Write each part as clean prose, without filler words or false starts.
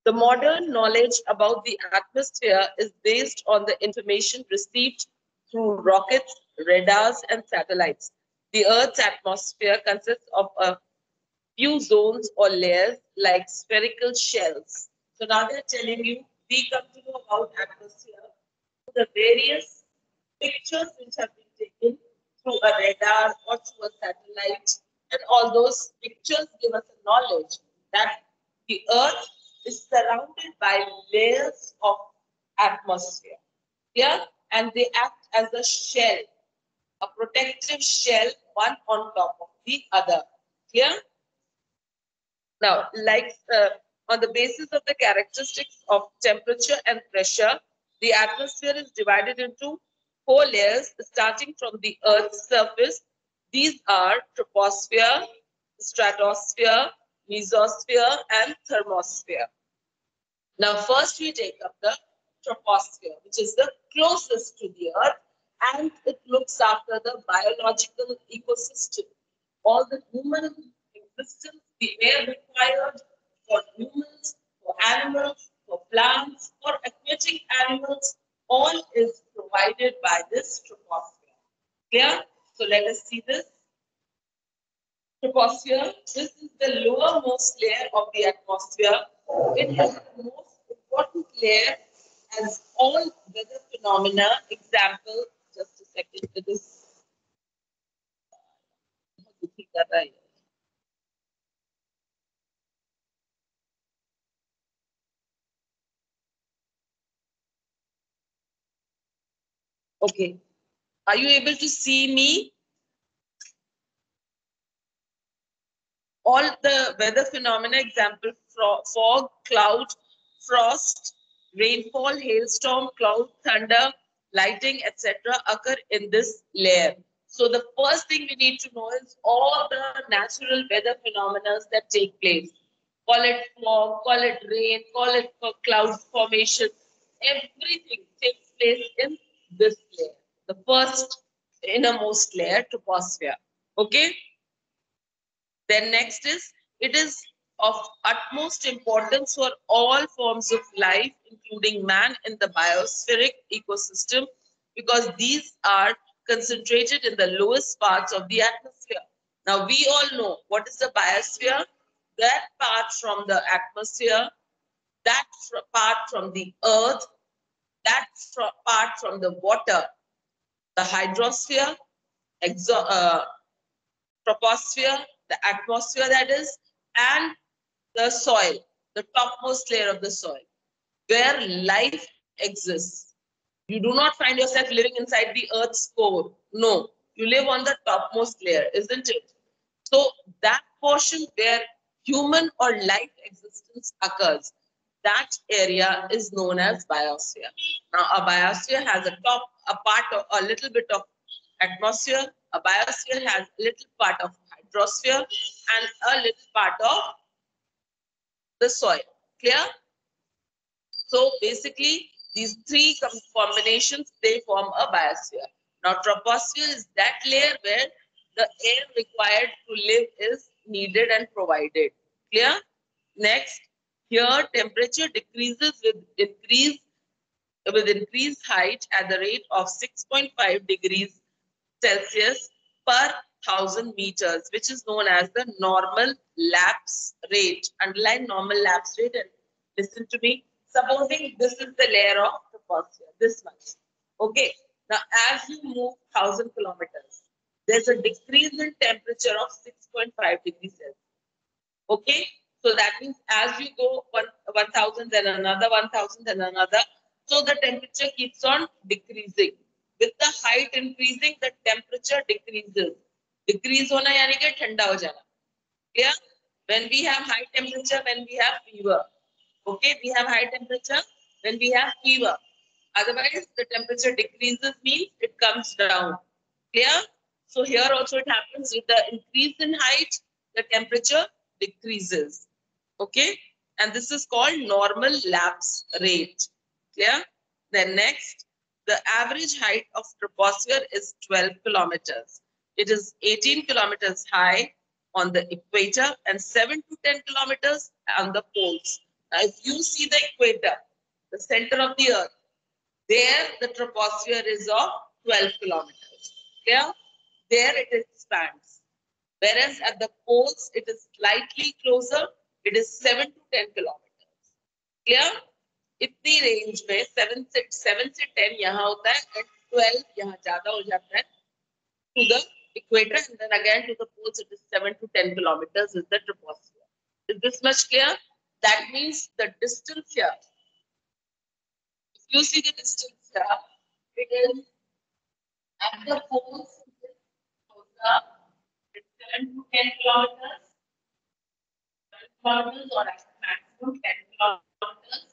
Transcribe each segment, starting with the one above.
The modern knowledge about the atmosphere is based on the information received through rockets, radars, and satellites. The Earth's atmosphere consists of a few zones or layers like spherical shells. So now they're telling you, we come to know about atmosphere through the various pictures which have been taken through a radar or through a satellite, and all those pictures give us a knowledge that the Earth is surrounded by layers of atmosphere. Yeah, and they act as a shell, a protective shell, one on top of the other. Clear? Now, on the basis of the characteristics of temperature and pressure, the atmosphere is divided into four layers starting from the Earth's surface. These are troposphere, stratosphere, mesosphere, and thermosphere. Now, first we take up the troposphere, which is the closest to the Earth, and it looks after the biological ecosystem. All the human existence, the air required for humans, for animals, for plants, for aquatic animals, all is provided by this troposphere. Clear? So let us see this. Troposphere, this is the lowermost layer of the atmosphere. It is the most important layer as all weather phenomena. Example, just a second, it is. Okay. Are you able to see me? All the weather phenomena, example, fog, cloud, frost, rainfall, hailstorm, cloud, thunder, lighting, etc. occur in this layer. So the first thing we need to know is all the natural weather phenomena that take place. Call it fog, call it rain, call it cloud formation. Everything takes place in this layer, the first innermost layer, troposphere. Okay. Then next is, it is of utmost importance for all forms of life, including man in the biospheric ecosystem, because these are concentrated in the lowest parts of the atmosphere. Now, we all know what is the biosphere, that part from the atmosphere, that part from the earth, that part from the water, the hydrosphere, troposphere, the atmosphere that is, and the soil, the topmost layer of the soil, where life exists. You do not find yourself living inside the earth's core. No, you live on the topmost layer, isn't it? So that portion where human or life existence occurs, that area is known as biosphere. Now, a biosphere has a part of a little bit of atmosphere. A biosphere has a little part of hydrosphere and a little part of the soil. Clear? So basically, these three combinations, they form a biosphere. Now, troposphere is that layer where the air required to live is needed and provided. Clear? Next, here temperature decreases with increased height at the rate of 6.5 degrees Celsius per 1,000 meters, which is known as the normal lapse rate. Underline normal lapse rate and listen to me. Supposing this is the layer of troposphere, this much. Okay. Now, as you move 1,000 kilometers, there's a decrease in temperature of 6.5 degrees Celsius. Okay. So that means as you go 1,000, then another 1,000, then another. So the temperature keeps on decreasing. With the height increasing, the temperature decreases. Decrease hona yani ke thanda ho jana. Clear? When we have high temperature, when we have fever. Okay, we have high temperature when we have fever. Otherwise, the temperature decreases means it comes down. Clear? So here also it happens with the increase in height, the temperature decreases. Okay, and this is called normal lapse rate. Clear? Then next, the average height of troposphere is 12 kilometers. It is 18 kilometers high on the equator and 7 to 10 kilometers on the poles. Now, if you see the equator, the center of the earth, there the troposphere is of 12 kilometers. Clear? There it expands. Whereas at the poles, it is slightly closer. It is 7 to 10 kilometers. Clear? इतनी range में 7 से 10 यहाँ होता है and 12 यहाँ ज्यादा हो जाता है to the equator, and then again to the poles it is 7 to 10 kilometers is the troposphere. Is this much clear? That means the distance here, if you see the distance here, it is at the poles it's 7 to 10 kilometers, 12 kilometers or at maximum 10 kilometers.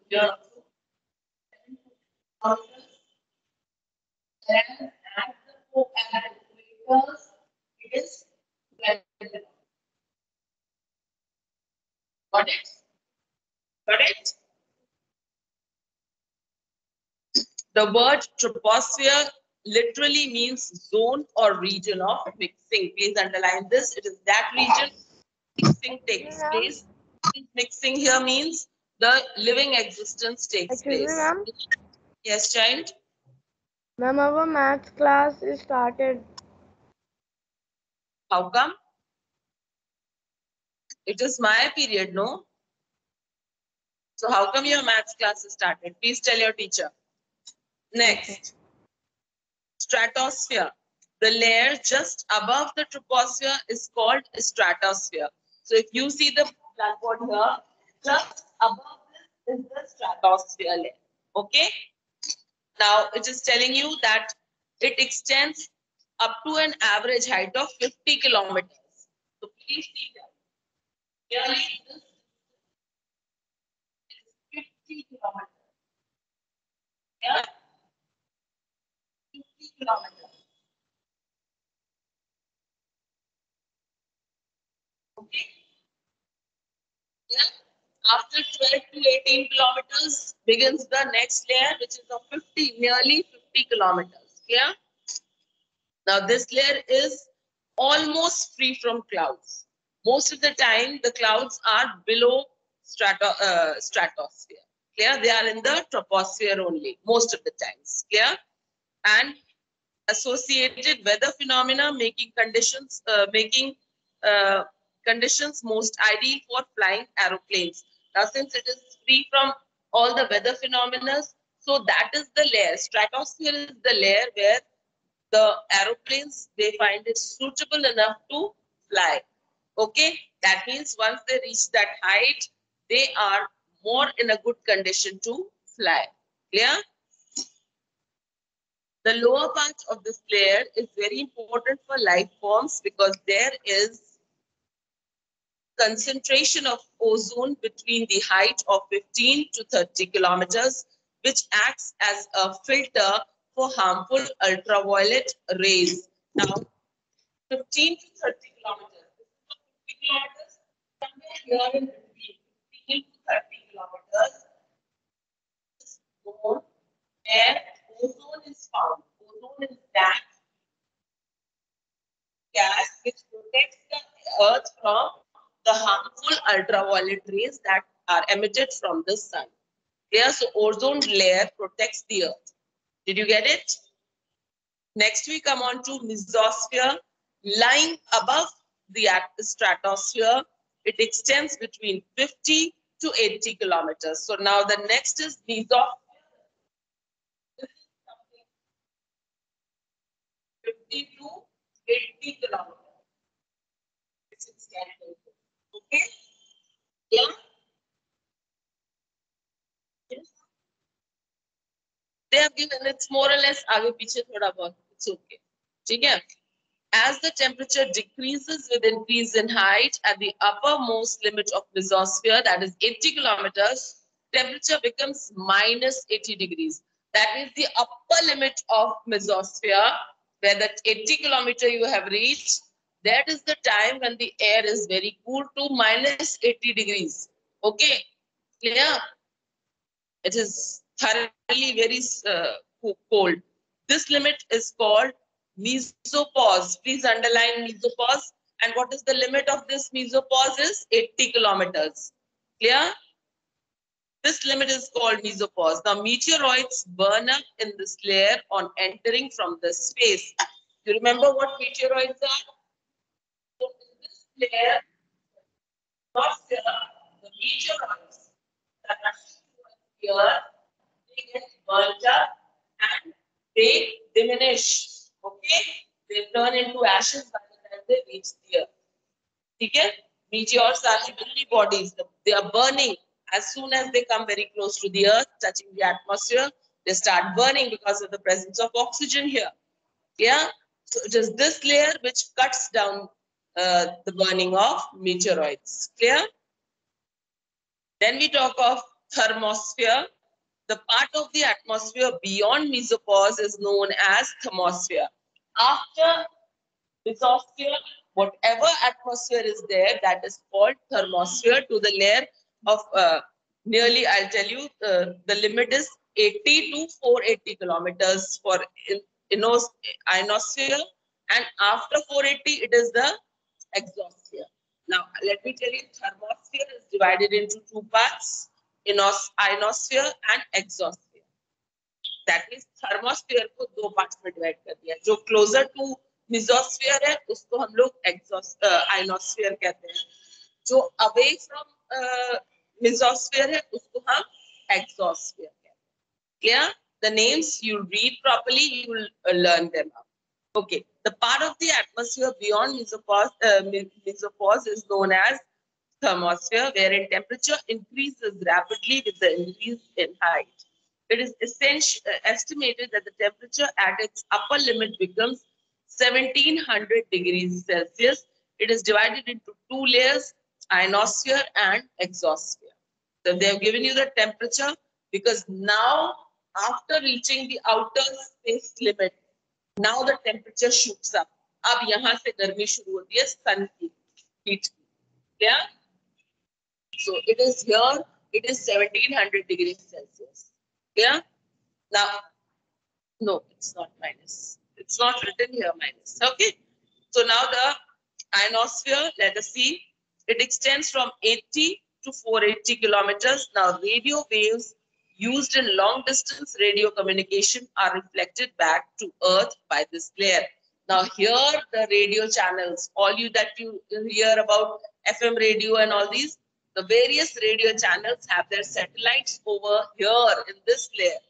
Here also 7 to 10 kilometers. And at the equators, it is 12 kilometers. Got it? Got it? The word troposphere literally means zone or region of mixing. Please underline this. It is that region mixing takes place. Mixing here means the living existence takes place. Ma'am? Yes, child? Ma'am, our maths class is started. How come? It is my period, no? So how come your maths class is started? Please tell your teacher. Next, stratosphere. The layer just above the troposphere is called stratosphere. So if you see the blackboard here, just above this is the stratosphere layer. Okay? Now it is telling you that it extends up to an average height of 50 kilometers. So please see here. Clearly, this is 50 kilometers. Yeah. 50 kilometers. Okay. Yeah. After 12 to 18 kilometers begins the next layer, which is of 50, nearly 50 kilometers. Yeah. Now this layer is almost free from clouds. Most of the time, the clouds are below stratosphere. Clear? They are in the troposphere only, most of the times. Clear? And associated weather phenomena making conditions most ideal for flying aeroplanes. Now, since it is free from all the weather phenomena, so that is the layer. Stratosphere is the layer where the aeroplanes, they find it suitable enough to fly. Okay, that means once they reach that height, they are more in a good condition to fly. Clear? The lower part of this layer is very important for life forms because there is concentration of ozone between the height of 15 to 30 kilometers, which acts as a filter for harmful ultraviolet rays. Now, 15 to 30 kilometers. This is 50 kilometers. Somewhere here in between 15 to 30 kilometers is zone where ozone is found. Ozone is that gas which protects the earth from the harmful ultraviolet rays that are emitted from the sun. Yeah, so ozone layer protects the earth. Did you get it? Next we come on to mesosphere. Lying above the stratosphere, it extends between 50 to 80 kilometers. So now the next is mesosphere. This is something 50 to 80 kilometers. It's extended. Okay? Yeah? Yes. They have given it's more or less आगे पीछे थोड़ा बहुत. It's okay. ठीक है? As the temperature decreases with increase in height at the uppermost limit of mesosphere, that is 80 kilometers, temperature becomes minus 80 degrees. That means the upper limit of mesosphere, where that 80 kilometer you have reached, that is the time when the air is very cool to minus 80 degrees. Okay, clear? It is thoroughly very cold. This limit is called mesopause. Please underline mesopause. And what is the limit of this mesopause is 80 kilometers. Clear? This limit is called mesopause. Now, meteoroids burn up in this layer on entering from the space. You remember what meteoroids are? So, in this layer, atmosphere, the meteoroids that are here, they get burnt up and they diminish. Okay? They turn into ashes by the time they reach the earth. Okay? Meteors are heavenly bodies. They are burning. As soon as they come very close to the earth, touching the atmosphere, they start burning because of the presence of oxygen here. Yeah? So it is this layer which cuts down the burning of meteoroids. Clear? Then we talk of thermosphere. The part of the atmosphere beyond mesopause is known as thermosphere. After mesosphere, whatever atmosphere is there, that is called thermosphere to the layer of nearly, I'll tell you, the limit is 80 to 480 kilometers for ionosphere, and after 480, it is the exosphere. Now, let me tell you, thermosphere is divided into two parts, ionosphere and exosphere. That means thermosphere को दो parts में divide कर दिया. जो closer to mesosphere है, उसको हम लोग ionosphere कहते हैं. जो away from mesosphere है, उसको हम exosphere कहते हैं. Clear? The names you read properly, you will learn them up. Okay. The part of the atmosphere beyond mesopause is known as thermosphere, wherein temperature increases rapidly with the increase in height. It is estimated that the temperature at its upper limit becomes 1700 degrees Celsius. It is divided into two layers, ionosphere and exosphere. So they have given you the temperature because now after reaching the outer space limit, now the temperature shoots up. अब यहाँ से गर्मी शुरू होती है sun की heat. Yeah. So it is here. It is 1700 degrees Celsius. Yeah. Now, no, it's not minus. It's not written here minus. Okay. So now the ionosphere, let us see. It extends from 80 to 480 kilometers. Now, radio waves used in long distance radio communication are reflected back to Earth by this layer. Now, here the radio channels, all you that you hear about FM radio and all these, the various radio channels have their satellites over here in this layer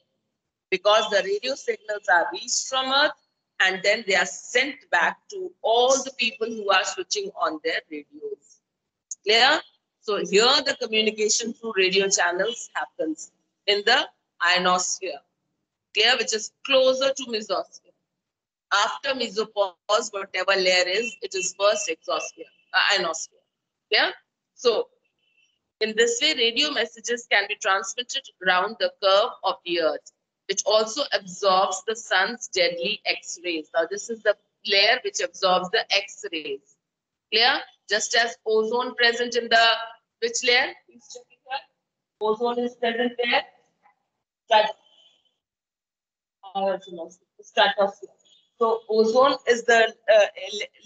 because the radio signals are reached from Earth and then they are sent back to all the people who are switching on their radios. Clear? So here the communication through radio channels happens in the ionosphere. Clear? Which is closer to mesosphere. After mesopause, whatever layer is, it is first exosphere, ionosphere. Yeah. So in this way, radio messages can be transmitted around the curve of the Earth, which also absorbs the sun's deadly X-rays. Now, this is the layer which absorbs the X-rays. Clear? Just as ozone present in the which layer? Please check it out. Ozone is present there. Stratosphere. So ozone is the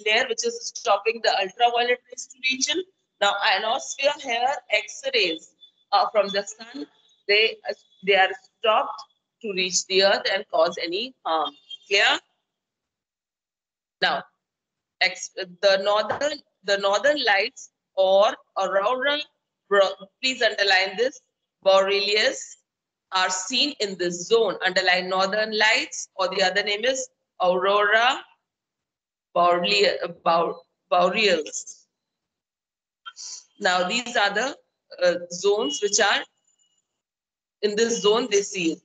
layer which is stopping the ultraviolet rays to reach in. Now ionosphere here, X-rays from the sun, they are stopped to reach the earth and cause any harm. Clear? Now, the northern lights or aurora, please underline this, borealis, are seen in this zone. Underline northern lights, or the other name is aurora borealis. Now, these are the zones which are in this zone they see.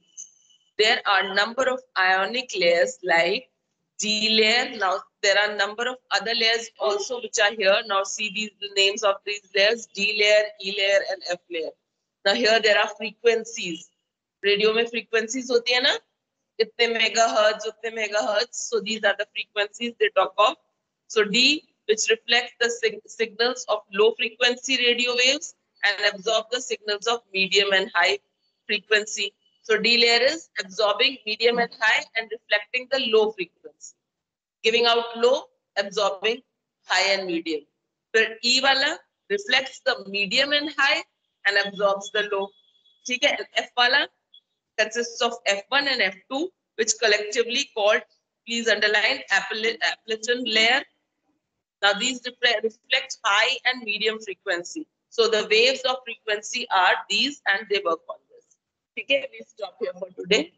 There are number of ionic layers like D layer. Now, there are number of other layers also which are here. Now, see the names of these layers, D layer, E layer, and F layer. Now, here there are frequencies. Radio में frequencies होती है ना? इतने megahertz, उतने megahertz. So, these are the frequencies they talk of. So, D, which reflects the signals of low frequency radio waves and absorb the signals of medium and high frequency. So D layer is absorbing medium and high and reflecting the low frequency. Giving out low, absorbing high and medium. फिर E वाला reflects the medium and high and absorbs the low. ठीक है. F वाला consists of F1 and F2, which collectively called, please underline, Appleton layer. Now these reflect high and medium frequency. So the waves of frequency are these and they work on this. Okay, we stop here for today.